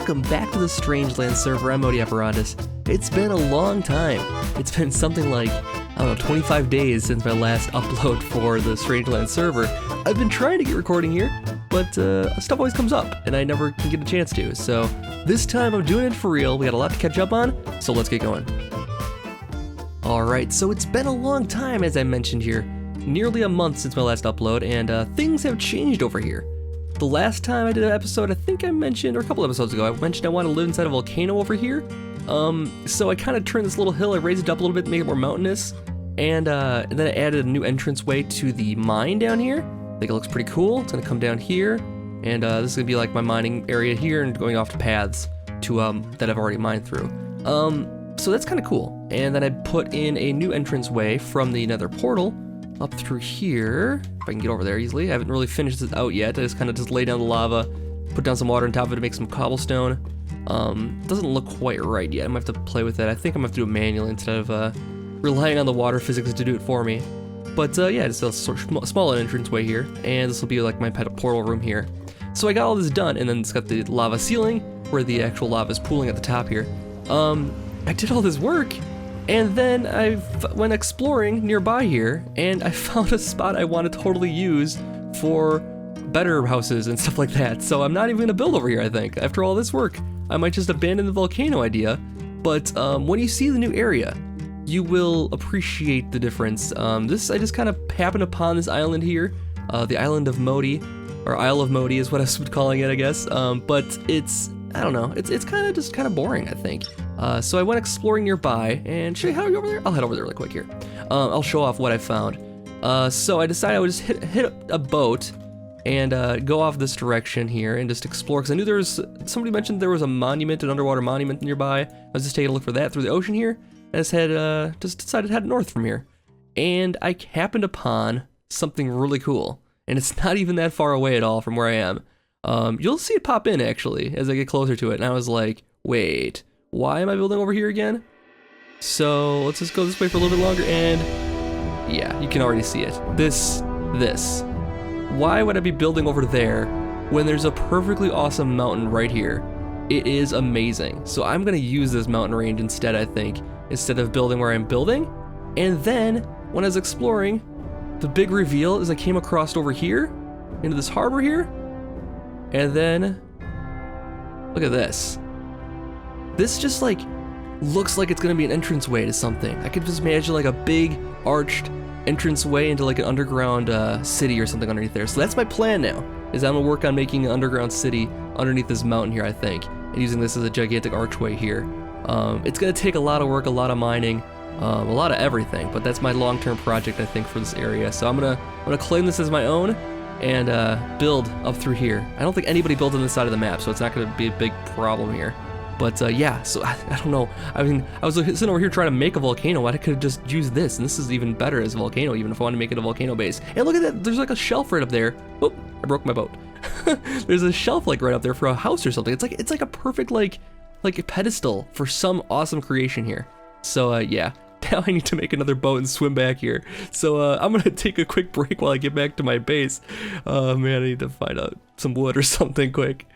welcome back to the Strangelands server. I'm Modi Apparatus. It's been a long time. It's been something like, I don't know, 25 days since my last upload for the Strangelands server. I've been trying to get recording here, but stuff always comes up, and I never can get a chance to. So this time I'm doing it for real. We got a lot to catch up on, so let's get going. Alright, so it's been a long time, as I mentioned here. Nearly a month since my last upload, and things have changed over here. The last time I did an episode, I think I mentioned, or a couple episodes ago, I mentioned I want to live inside a volcano over here. So I kind of turned this little hill, I raised it up a little bit to make it more mountainous, and then I added a new entranceway to the mine down here. I think it looks pretty cool. It's gonna come down here, and this is gonna be like my mining area here, and going off to paths to that I've already mined through. So that's kind of cool. And then I put in a new entranceway from the Nether portal up through here, if I can get over there easily. I haven't really finished this out yet. I just kind of lay down the lava, put down some water on top of it to make some cobblestone. Doesn't look quite right yet. I'm gonna have to play with it. I think I'm gonna have to do it manually instead of relying on the water physics to do it for me. But yeah, just a small entranceway here, and this will be like my portal room here. So I got all this done, and then it's got the lava ceiling where the actual lava is pooling at the top here. I did all this work, and then I went exploring nearby here, and I found a spot I want to totally use for better houses and stuff like that. So I'm not even gonna build over here, I think. After all this work, I might just abandon the volcano idea. But when you see the new area, you will appreciate the difference. I just kind of happened upon this island here, the island of Modi, or Isle of Modi is what I was calling it, I guess. But it's, I don't know, it's kind of boring, I think. So I went exploring nearby, and should I head over there? I'll head over there really quick here. I'll show off what I found. So I decided I would just hit a boat and go off this direction here and just explore, because I knew there was, somebody mentioned there was a monument, an underwater monument nearby. I was just taking a look for that through the ocean here, and just decided to head north from here. And I happened upon something really cool, and it's not even that far away at all from where I am. You'll see it pop in, actually, as I get closer to it, and I was like, wait, why am I building over here again? So let's just go this way for a little bit longer, and yeah, you can already see it. This. Why would I be building over there when there's a perfectly awesome mountain right here? It is amazing. So I'm gonna use this mountain range instead, I think, instead of building where I'm building. And then, when I was exploring, the big reveal is I came across over here, into this harbor here, and then, look at this. This just like, looks like it's gonna be an entranceway to something. I could just imagine like a big arched entranceway into like an underground city or something underneath there. So that's my plan now, is I'm gonna work on making an underground city underneath this mountain here, I think, and using this as a gigantic archway here. It's gonna take a lot of work, a lot of mining, a lot of everything, but that's my long-term project, I think, for this area. So I'm gonna claim this as my own and build up through here. I don't think anybody built on this side of the map, so it's not gonna be a big problem here. But yeah, so I don't know. I mean, I was sitting over here trying to make a volcano. I could have just used this, and this is even better as a volcano, even if I want to make it a volcano base. And look at that, there's like a shelf right up there. Oop, I broke my boat. There's a shelf like right up there for a house or something. It's like a perfect like a pedestal for some awesome creation here. So yeah, now I need to make another boat and swim back here. So I'm gonna take a quick break while I get back to my base. Oh man, I need to find out some wood or something quick.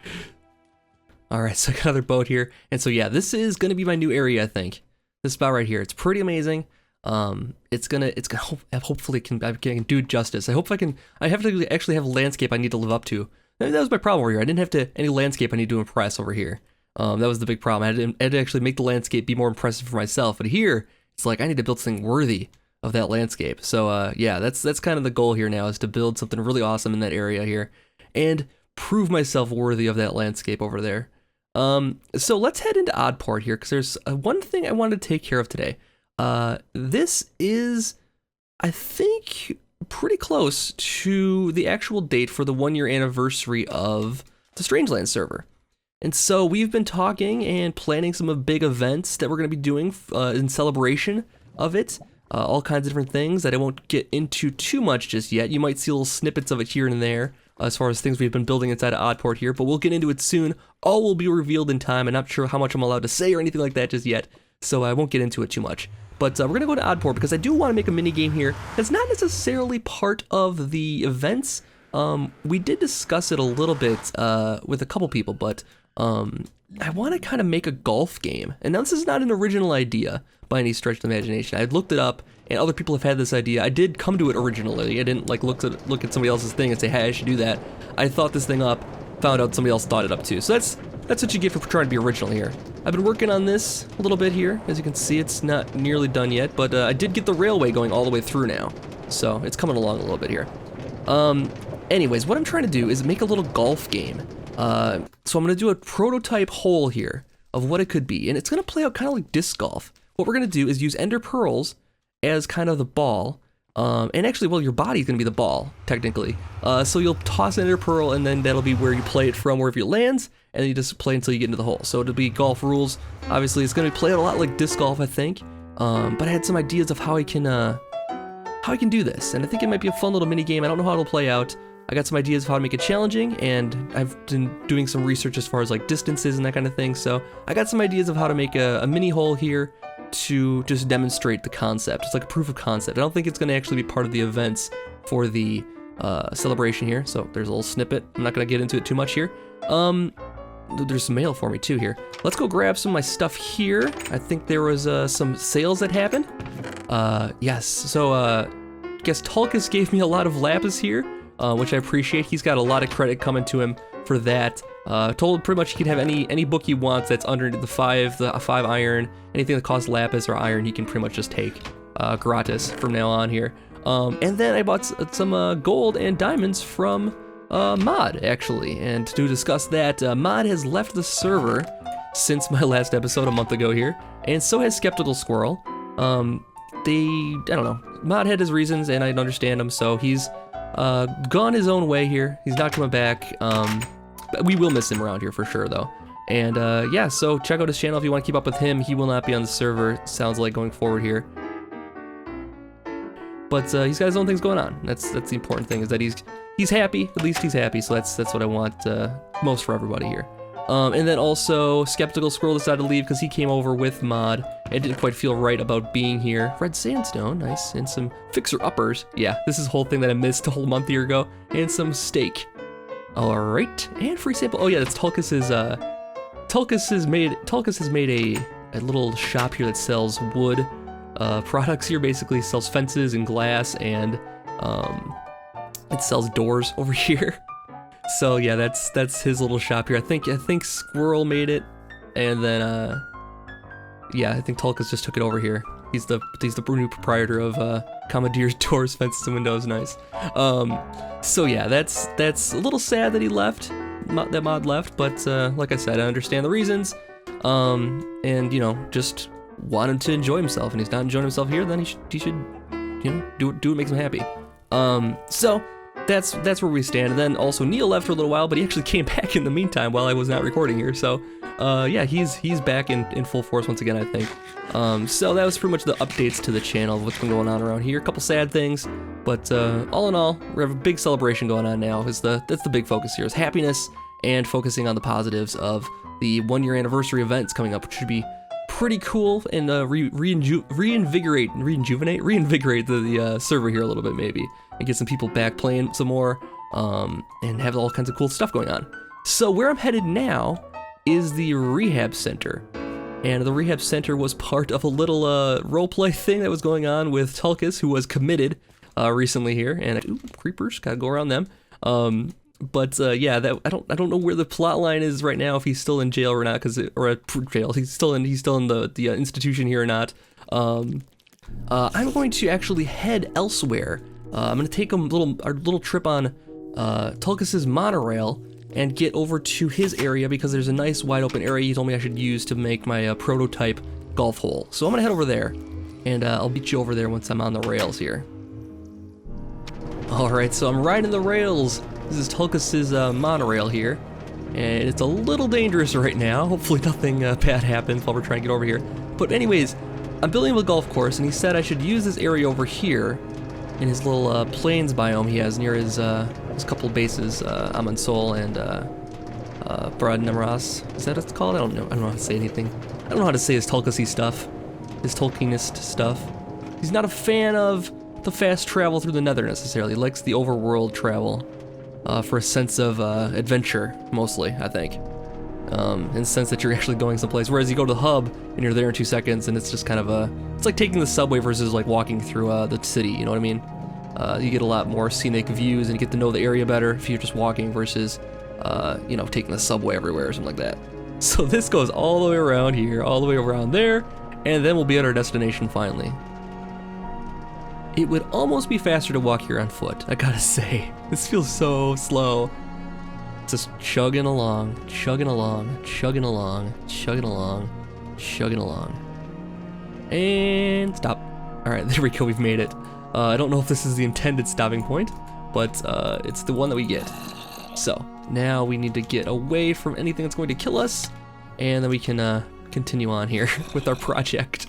Alright, so I got another boat here, and so yeah, this is gonna be my new area, I think. This spot right here, it's pretty amazing. It's gonna hopefully I can do justice. I hope I have to actually have a landscape I need to live up to. That was my problem over here. I didn't have any landscape I need to impress over here. That was the big problem. I had to actually make the landscape be more impressive for myself, but here, it's like I need to build something worthy of that landscape. So yeah, that's kind of the goal here now, is to build something really awesome in that area here, and prove myself worthy of that landscape over there. So let's head into Oddport here, because there's one thing I wanted to take care of today. This is, I think, pretty close to the actual date for the 1-year anniversary of the Strangelands server. And so we've been talking and planning some big events that we're going to be doing in celebration of it. All kinds of different things that I won't get into too much just yet. You might see little snippets of it here and there, as far as things we've been building inside of Oddport here, but we'll get into it soon. All will be revealed in time. I'm not sure how much I'm allowed to say or anything like that just yet, so I won't get into it too much. But we're gonna go to Oddport because I do want to make a mini game here that's not necessarily part of the events. We did discuss it a little bit with a couple people, but I want to kind of make a golf game. And now this is not an original idea by any stretch of the imagination. I looked it up, and other people have had this idea. I did come to it originally. I didn't like look at somebody else's thing and say, hey, I should do that. I thought this thing up, found out somebody else thought it up too. So that's what you get for trying to be original here. I've been working on this a little bit here. As you can see, it's not nearly done yet, but I did get the railway going all the way through now. So it's coming along a little bit here. Anyways, what I'm trying to do is make a little golf game. So I'm gonna do a prototype hole here of what it could be, and it's gonna play out kind of like disc golf. What we're gonna do is use ender pearls as kind of the ball, and actually, well, your body's gonna be the ball, technically. So you'll toss an ender pearl, and then that'll be where you play it from, wherever it lands, and then you just play until you get into the hole. So it'll be golf rules. Obviously, it's gonna be played a lot like disc golf, I think. But I had some ideas of how I can do this, and I think it might be a fun little mini game. I don't know how it'll play out. I got some ideas of how to make it challenging, and I've been doing some research as far as like distances and that kind of thing, so I got some ideas of how to make a mini hole here to just demonstrate the concept. It's like a proof of concept. I don't think it's going to actually be part of the events for the celebration here, so there's a little snippet. I'm not going to get into it too much here. There's some mail for me too here. Let's go grab some of my stuff here. I think there was some sales that happened. Yes, so I guess Tulkas gave me a lot of lapis here. Which I appreciate. He's got a lot of credit coming to him for that. Told pretty much he can have any book he wants that's under the 5 iron. Anything that costs lapis or iron, he can pretty much just take gratis from now on here. And then I bought some gold and diamonds from Mod, actually. And to discuss that, Mod has left the server since my last episode a month ago here, and so has Skeptical Squirrel. I don't know. Mod had his reasons, and I understand them, so he's gone his own way here. He's not coming back. But we will miss him around here for sure, though. And yeah, so check out his channel if you want to keep up with him. He will not be on the server, sounds like, going forward here. But he's got his own things going on. That's the important thing, is that he's happy. At least he's happy. So that's what I want most for everybody here. And then also, Skeptical Squirrel decided to leave because he came over with Mod and didn't quite feel right about being here. Red sandstone, nice, and some fixer-uppers. Yeah, this is the whole thing that I missed a whole month here ago. And some steak. All right, and free sample. Oh yeah, that's Tulkas's. Tulkas has made a little shop here that sells wood products here. Basically, sells fences and glass, and it sells doors over here. So yeah, that's his little shop here. I think Squirrel made it, and then yeah, I think Tulkas just took it over here. He's the new proprietor of Commandeer's Doors, Fences, and Windows. Nice. So yeah, that's a little sad that he left, that Mod left, but like I said, I understand the reasons. And you know, just want him to enjoy himself, and he's not enjoying himself here, then he should you know, do what makes him happy. So that's where we stand. And then also Neil left for a little while, but he actually came back in the meantime while I was not recording here. So yeah, he's back in full force once again, I think. So that was pretty much the updates to the channel of what's been going on around here. A couple sad things, but all in all, we have a big celebration going on now. That's the big focus here, is happiness and focusing on the positives of the 1-year anniversary events coming up, which should be pretty cool, and reinvigorate the server here a little bit, maybe, and get some people back playing some more, and have all kinds of cool stuff going on. So where I'm headed now is the rehab center, and the rehab center was part of a little roleplay thing that was going on with Tulkas, who was committed recently here, and ooh, creepers, gotta go around them. But yeah, I don't know where the plot line is right now, if he's still in jail or not, or at jail. He's still in the institution here or not. I'm going to actually head elsewhere. I'm gonna take our little trip on Tulkas's monorail and get over to his area, because there's a nice wide open area he told me I should use to make my prototype golf hole. So I'm gonna head over there, and I'll meet you over there once I'm on the rails here. All right, so I'm riding the rails. This is Tulkas's monorail here, and it's a little dangerous right now. Hopefully nothing bad happens while we're trying to get over here. But anyways, I'm building him a golf course, and he said I should use this area over here in his little plains biome he has near his couple bases, Amansol and Brad Nemras. Is that what it's called? I don't know how to say anything. I don't know how to say his Tulkasy stuff, his Tolkienist stuff. He's not a fan of the fast travel through the Nether necessarily. He likes the overworld travel. For a sense of adventure, mostly, I think. in the sense that you're actually going someplace. Whereas you go to the hub and you're there in 2 seconds, and it's just kind of it's like taking the subway versus like walking through the city. You know what I mean? You get a lot more scenic views and you get to know the area better if you're just walking versus, you know, taking the subway everywhere or something like that. So this goes all the way around here, all the way around there, and then we'll be at our destination finally. It would almost be faster to walk here on foot, I gotta say. This feels so slow. Just chugging along, chugging along, chugging along, chugging along, chugging along. And stop. All right, there we go, we've made it. I don't know if this is the intended stopping point, but it's the one that we get. So now we need to get away from anything that's going to kill us, and then we can continue on here with our project.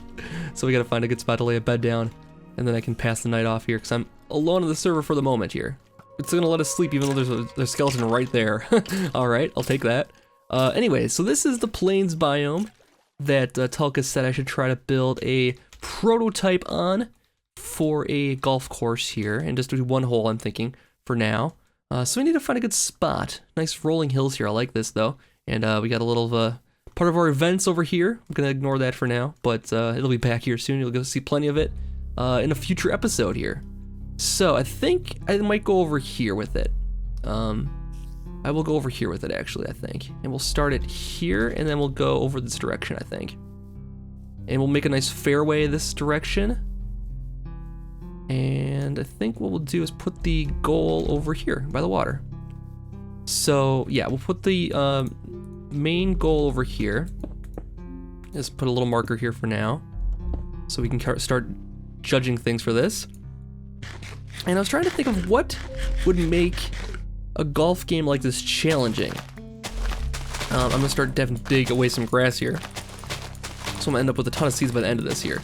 So we gotta find a good spot to lay a bed down, and then I can pass the night off here because I'm alone on the server for the moment here. It's gonna let us sleep even though there's a skeleton right there. All right, I'll take that. Anyway, so this is the plains biome that Tulka said I should try to build a prototype on for a golf course here, and just do one hole, I'm thinking, for now. So we need to find a good spot. Nice rolling hills here, I like this though. And we got a little part of our events over here. I'm gonna ignore that for now, but it'll be back here soon. You'll go see plenty of it in a future episode here. So I think I might go over here with it. I will go over here with it actually, I think. And we'll start it here, and then we'll go over this direction, I think. And we'll make a nice fairway this direction. And I think what we'll do is put the goal over here by the water. So yeah, we'll put the main goal over here. Just put a little marker here for now, so we can start judging things for this. And I was trying to think of what would make a golf game like this challenging. I'm gonna start dig away some grass here. So I'm gonna end up with a ton of seeds by the end of this here.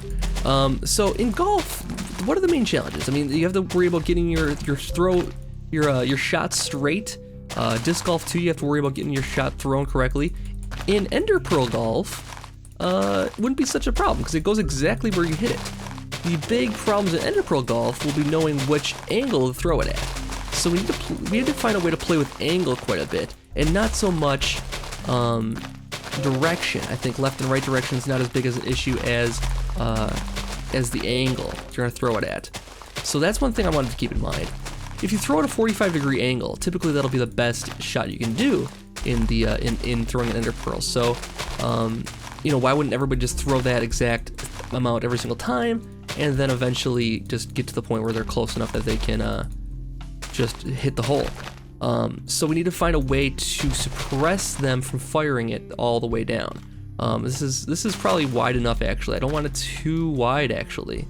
So in golf, what are the main challenges? I mean, you have to worry about getting your shot straight. Disc golf too, you have to worry about getting your shot thrown correctly. In Ender Pearl golf, wouldn't be such a problem because it goes exactly where you hit it. The big problems in Ender Pearl golf will be knowing which angle to throw it at. So we need to find a way to play with angle quite a bit, and not so much direction. I think left and right direction is not as big as an issue as the angle you're gonna throw it at. So that's one thing I wanted to keep in mind. If you throw at a 45-degree angle, typically that'll be the best shot you can do in the in throwing an Ender Pearl. So you know, why wouldn't everybody just throw that exact amount every single time, and then eventually just get to the point where they're close enough that they can just hit the hole. So we need to find a way to suppress them from firing it all the way down. This is probably wide enough actually. I don't want it too wide actually.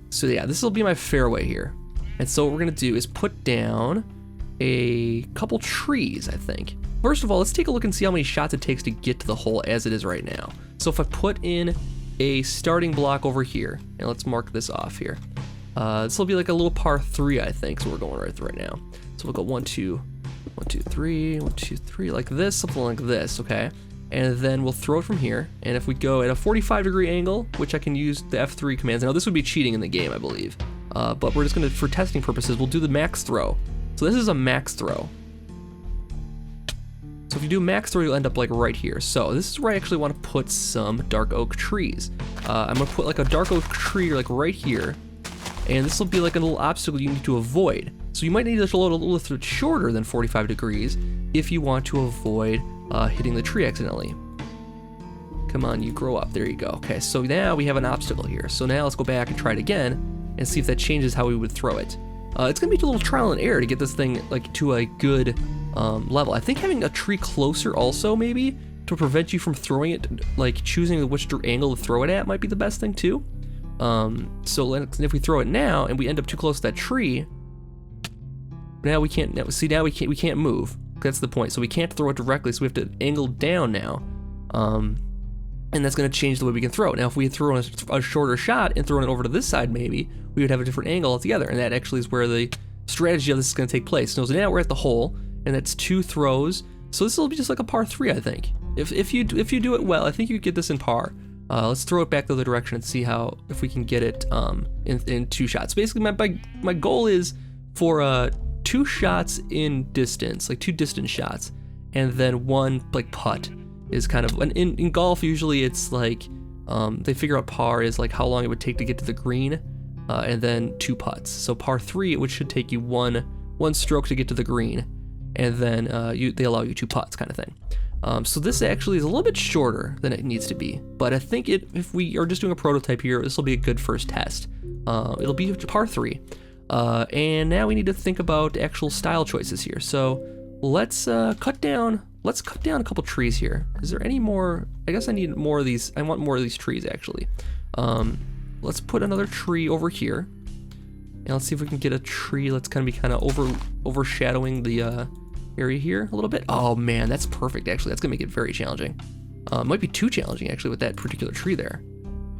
So yeah, this will be my fairway here. And so what we're gonna do is put down a couple trees, I think. First of all, let's take a look and see how many shots it takes to get to the hole as it is right now. So if I put in a starting block over here, and let's mark this off here. This will be like a little par 3, I think, so we're going right now. So we'll go 1, 2, 1, 2, 3, 1, 2, 3, like this, something like this, okay? And then we'll throw it from here, and if we go at a 45-degree angle, which I can use the F3 commands. Now this would be cheating in the game, I believe, but we're just gonna, for testing purposes, we'll do the max throw. So this is a max throw. So if you do max throw, you'll end up like right here. So this is where I actually want to put some dark oak trees. I'm gonna put like a dark oak tree like right here, and this will be like a little obstacle you need to avoid. So you might need to load a little bit shorter than 45 degrees if you want to avoid hitting the tree accidentally. Come on, you grow up. There you go. Okay, so now we have an obstacle here. So now let's go back and try it again and see if that changes how we would throw it. It's gonna be a little trial and error to get this thing like to a good level. I think having a tree closer also maybe to prevent you from throwing it, like choosing which angle to throw it at might be the best thing too. So if we throw it now and we end up too close to that tree, now we can't. Now we can't move. That's the point. So we can't throw it directly. So we have to angle down now, and that's going to change the way we can throw it. Now, if we throw a shorter shot and throw it over to this side, maybe we would have a different angle altogether. And that actually is where the strategy of this is going to take place. So now we're at the hole, and that's 2 throws. So this will be just like a par 3, I think. If you do it well, I think you get this in par. Let's throw it back the other direction and see if we can get it in 2 shots. Basically, my goal is for 2 shots in distance, like 2 distance shots, and then 1 like putt. is kind of, in golf usually it's like, they figure out par is like how long it would take to get to the green, and then 2 putts. So par 3, which should take you one stroke to get to the green, and then they allow you 2 putts kind of thing. So this actually is a little bit shorter than it needs to be, but I think if we are just doing a prototype here, this will be a good first test. It'll be par 3, and now we need to think about actual style choices here. So let's cut down a couple trees here. Is there any more? I guess I need more of these. I want more of these trees actually. Let's put another tree over here, and let's see if we can get a tree that's gonna be kind of overshadowing the area here a little bit. Oh man, that's perfect actually. That's gonna make it very challenging. Might be too challenging actually with that particular tree there.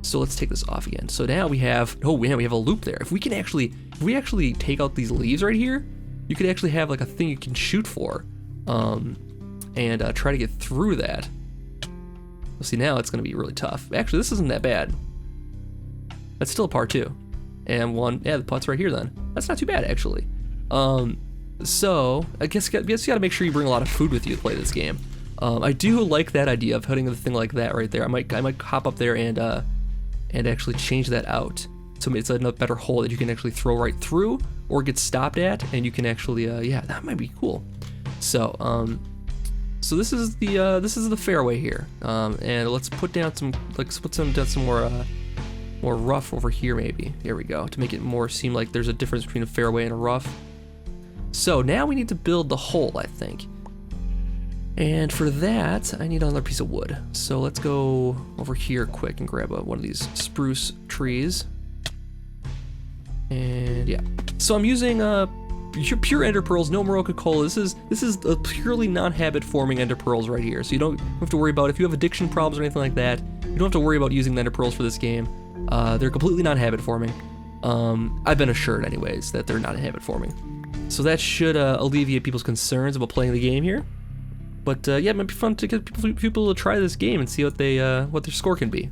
So let's take this off again. So now we have, oh man, we have a loop there. If we actually take out these leaves right here, you could actually have like a thing you can shoot for, and try to get through that. Well, see, now it's gonna be really tough. Actually, this isn't that bad. That's still a par 2. And 1, yeah, the putt's right here then. That's not too bad actually. So I guess you gotta make sure you bring a lot of food with you to play this game. I do like that idea of putting the thing like that right there. I might hop up there and actually change that out so it's a better hole that you can actually throw right through or get stopped at, and you can actually yeah, that might be cool. So so this is the fairway here, and let's put down some more rough over here maybe. There we go, to make it more seem like there's a difference between a fairway and a rough. So now we need to build the hole, I think. And for that, I need another piece of wood. So let's go over here quick and grab one of these spruce trees. And yeah, so I'm using pure ender pearls, no Morocco coal. This is a purely non-habit forming ender pearls right here. So you don't have to worry about if you have addiction problems or anything like that. You don't have to worry about using the ender pearls for this game. They're completely non-habit forming. I've been assured anyways that they're not habit forming. So that should alleviate people's concerns about playing the game here. But yeah, it might be fun to get people to try this game and see what their score can be.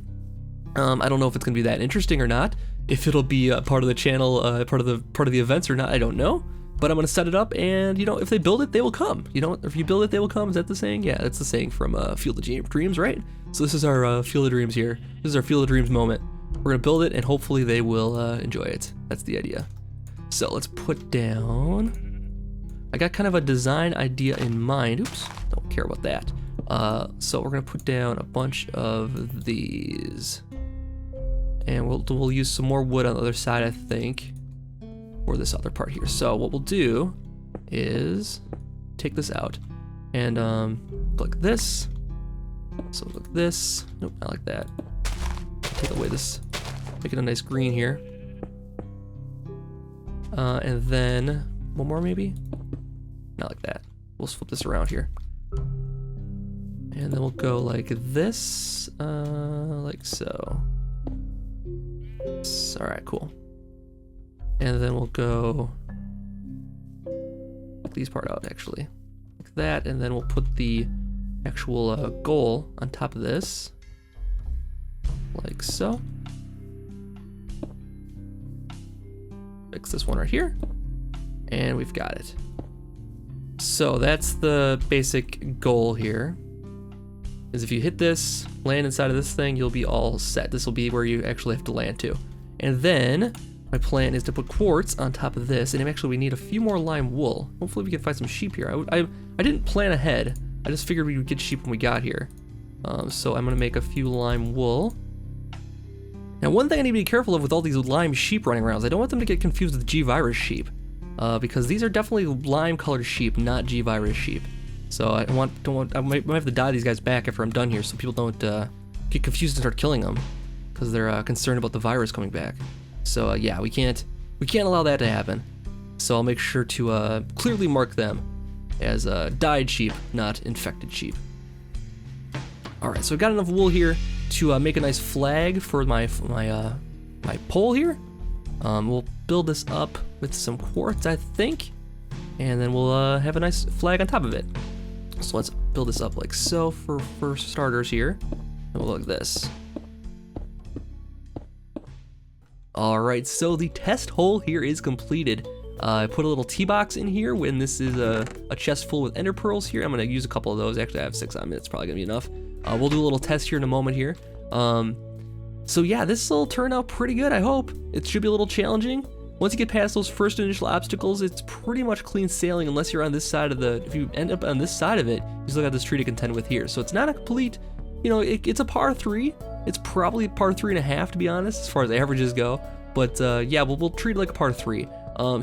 I don't know if it's gonna be that interesting or not. If it'll be part of the channel, part of the events or not, I don't know. But I'm gonna set it up, and if they build it, they will come. If you build it, they will come. Is that the saying? Yeah, that's the saying from Field of Dreams, right? So this is our Field of Dreams here. This is our Field of Dreams moment. We're gonna build it, and hopefully they will enjoy it. That's the idea. So let's put down. I got kind of a design idea in mind. Oops, don't care about that. So we're gonna put down a bunch of these, and we'll use some more wood on the other side, I think, for this other part here. So what we'll do is take this out and click this. So look this. Nope, not like that. Take away this. Make it a nice green here. And then one more maybe. Not like that. We'll flip this around here. And then we'll go like this, like so. All right, cool. And then we'll go take these part out actually, like that. And then we'll put the actual goal on top of this, like so. Fix this one right here, and we've got it. So that's the basic goal here, is if you hit this, land inside of this thing, you'll be all set. This will be where you actually have to land to. And then my plan is to put quartz on top of this, and actually we need a few more lime wool. Hopefully we can find some sheep here. I didn't plan ahead. I just figured we would get sheep when we got here. So I'm gonna make a few lime wool. Now one thing I need to be careful of with all these lime sheep running around is I don't want them to get confused with G-Virus sheep. Because these are definitely lime colored sheep, not G-Virus sheep. So I might have to dye these guys back after I'm done here so people don't get confused and start killing them, because they're concerned about the virus coming back. So yeah, we can't allow that to happen. So I'll make sure to clearly mark them as dyed sheep, not infected sheep. Alright, so I've got enough wool here to make a nice flag for my pole here. We'll build this up with some quartz, I think, and then we'll have a nice flag on top of it. So let's build this up like so for starters here, and we'll look like this. Alright, so the test hole here is completed. I put a little tea box in here when this is a chest full with ender pearls here. I'm going to use a couple of those. Actually, I have 6 on me. It's probably going to be enough. We'll do a little test here in a moment here. So yeah, this will turn out pretty good, I hope. It should be a little challenging. Once you get past those first initial obstacles, it's pretty much clean sailing unless you're on this side of the, if you end up on this side of it, you still got this tree to contend with here. So it's not a complete, you know, it's a par 3. It's probably a par 3.5 to be honest, as far as averages go. But yeah, we'll treat it like a par 3.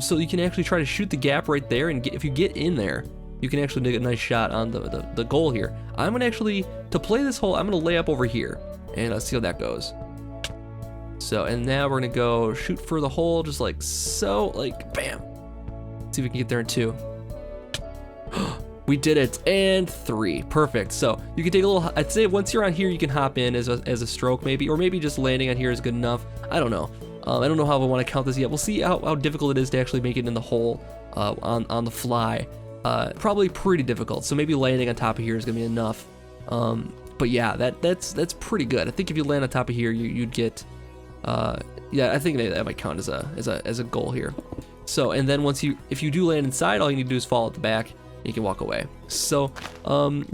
So you can actually try to shoot the gap right there, and if you get in there, you can actually make a nice shot on the goal here. I'm gonna actually, to play this hole, I'm gonna lay up over here, and let's see how that goes. So, and now we're gonna go shoot for the hole, just like so, like bam. See if we can get there in 2. We did it, and 3, perfect. So you can take a little, I'd say once you're on here, you can hop in as a stroke maybe, or maybe just landing on here is good enough. I don't know. I don't know how I want to count this yet. We'll see how difficult it is to actually make it in the hole on the fly. Probably pretty difficult. So maybe landing on top of here is gonna be enough. But yeah, that's pretty good. I think if you land on top of here, you'd get. Yeah, I think that might count as a goal here. So, and then if you do land inside, all you need to do is fall at the back, and you can walk away. So,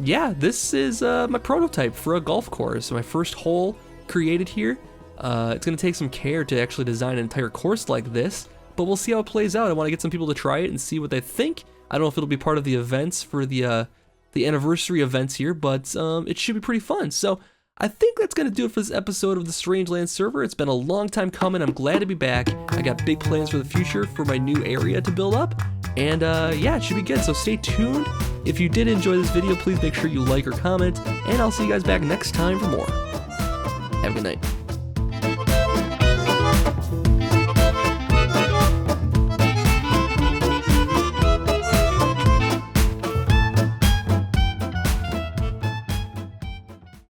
yeah, this is my prototype for a golf course. So my first hole created here. It's gonna take some care to actually design an entire course like this, but we'll see how it plays out. I want to get some people to try it and see what they think. I don't know if it'll be part of the events for the anniversary events here, but it should be pretty fun. So I think that's going to do it for this episode of the Strangelands server. It's been a long time coming. I'm glad to be back. I got big plans for the future for my new area to build up. And yeah, it should be good. So stay tuned. If you did enjoy this video, please make sure you like or comment. And I'll see you guys back next time for more. Have a good night.